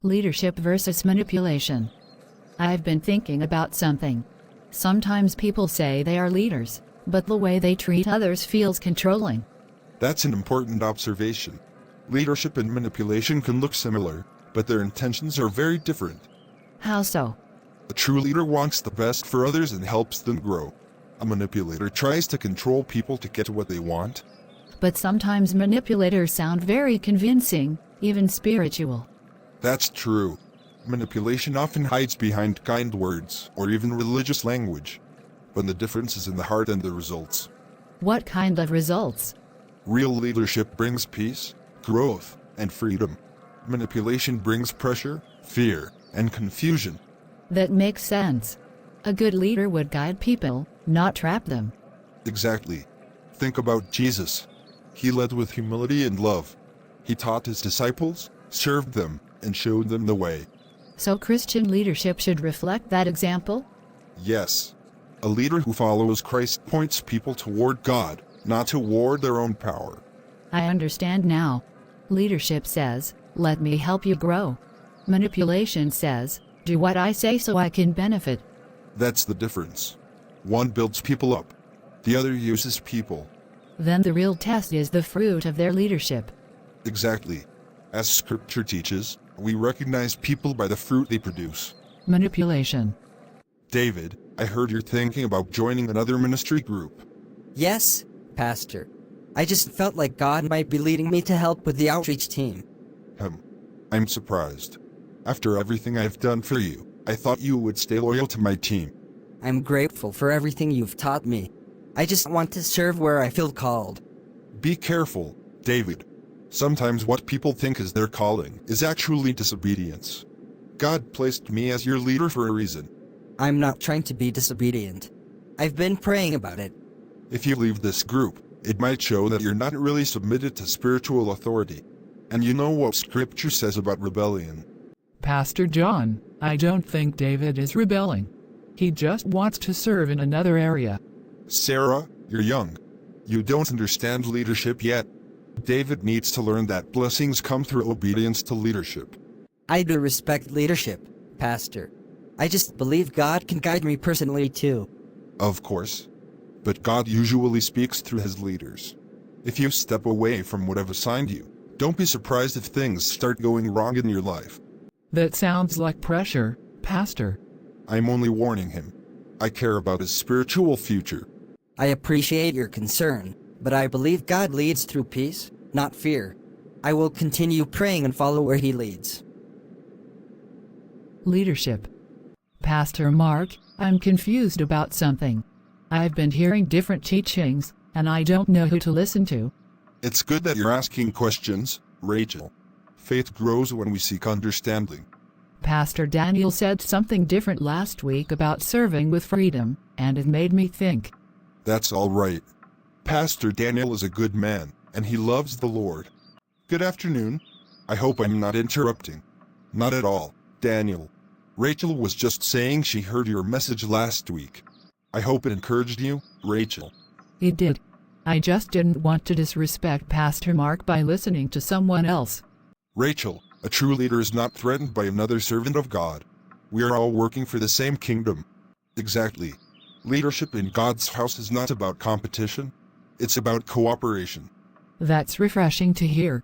Leadership versus manipulation. I've been thinking about something. Sometimes people say they are leaders, but the way they treat others feels controlling. That's an important observation. Leadership and manipulation can look similar, but their intentions are very different. How so? A true leader wants the best for others and helps them grow. A manipulator tries to control people to get what they want. But sometimes manipulators sound very convincing, even spiritual. That's true. Manipulation often hides behind kind words or even religious language. But the difference is in the heart and the results. What kind of results? Real leadership brings peace, growth, and freedom. Manipulation brings pressure, fear, and confusion. That makes sense. A good leader would guide people, not trap them. Exactly. Think about Jesus. He led with humility and love. He taught his disciples, served them, and showed them the way. So Christian leadership should reflect that example? Yes. A leader who follows Christ points people toward God, not toward their own power. I understand now. Leadership says, "Let me help you grow." Manipulation says, "Do what I say so I can benefit." That's the difference. One builds people up. The other uses people. Then the real test is the fruit of their leadership. Exactly. As Scripture teaches, we recognize people by the fruit they produce. Manipulation. David, I heard you're thinking about joining another ministry group. Yes, Pastor. I just felt like God might be leading me to help with the outreach team. I'm surprised. After everything I've done for you, I thought you would stay loyal to my team. I'm grateful for everything you've taught me. I just want to serve where I feel called. Be careful, David. Sometimes what people think is their calling is actually disobedience. God placed me as your leader for a reason. I'm not trying to be disobedient. I've been praying about it. If you leave this group, it might show that you're not really submitted to spiritual authority. And you know what Scripture says about rebellion. Pastor John, I don't think David is rebelling. He just wants to serve in another area. Sarah, you're young. You don't understand leadership yet. David needs to learn that blessings come through obedience to leadership. I do respect leadership, Pastor. I just believe God can guide me personally too. Of course. But God usually speaks through his leaders. If you step away from what I've assigned you, don't be surprised if things start going wrong in your life. That sounds like pressure, Pastor. I'm only warning him. I care about his spiritual future. I appreciate your concern, but I believe God leads through peace, not fear. I will continue praying and follow where he leads. Leadership. Pastor Mark, I'm confused about something. I've been hearing different teachings, and I don't know who to listen to. It's good that you're asking questions, Rachel. Faith grows when we seek understanding. Pastor Daniel said something different last week about serving with freedom, and it made me think. That's all right. Pastor Daniel is a good man, and he loves the Lord. Good afternoon. I hope I'm not interrupting. Not at all, Daniel. Rachel was just saying she heard your message last week. I hope it encouraged you, Rachel. It did. I just didn't want to disrespect Pastor Mark by listening to someone else. Rachel, a true leader is not threatened by another servant of God. We are all working for the same kingdom. Exactly. Leadership in God's house is not about competition. It's about cooperation. That's refreshing to hear.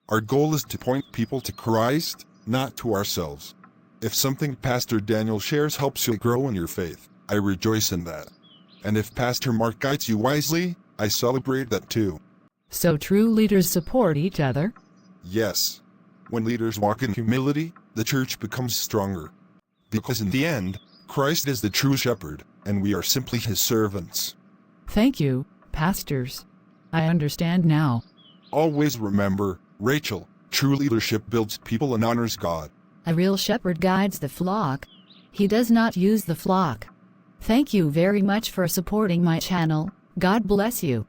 Our goal is to point people to Christ, not to ourselves. If something Pastor Daniel shares helps you grow in your faith, I rejoice in that. And if Pastor Mark guides you wisely, I celebrate that too. So true leaders support each other? Yes. When leaders walk in humility, the church becomes stronger. Because in the end, Christ is the true shepherd, and we are simply his servants. Thank you, pastors. I understand now. Always remember, Rachel, true leadership builds people and honors God. A real shepherd guides the flock. He does not use the flock. Thank you very much for supporting my channel. God bless you.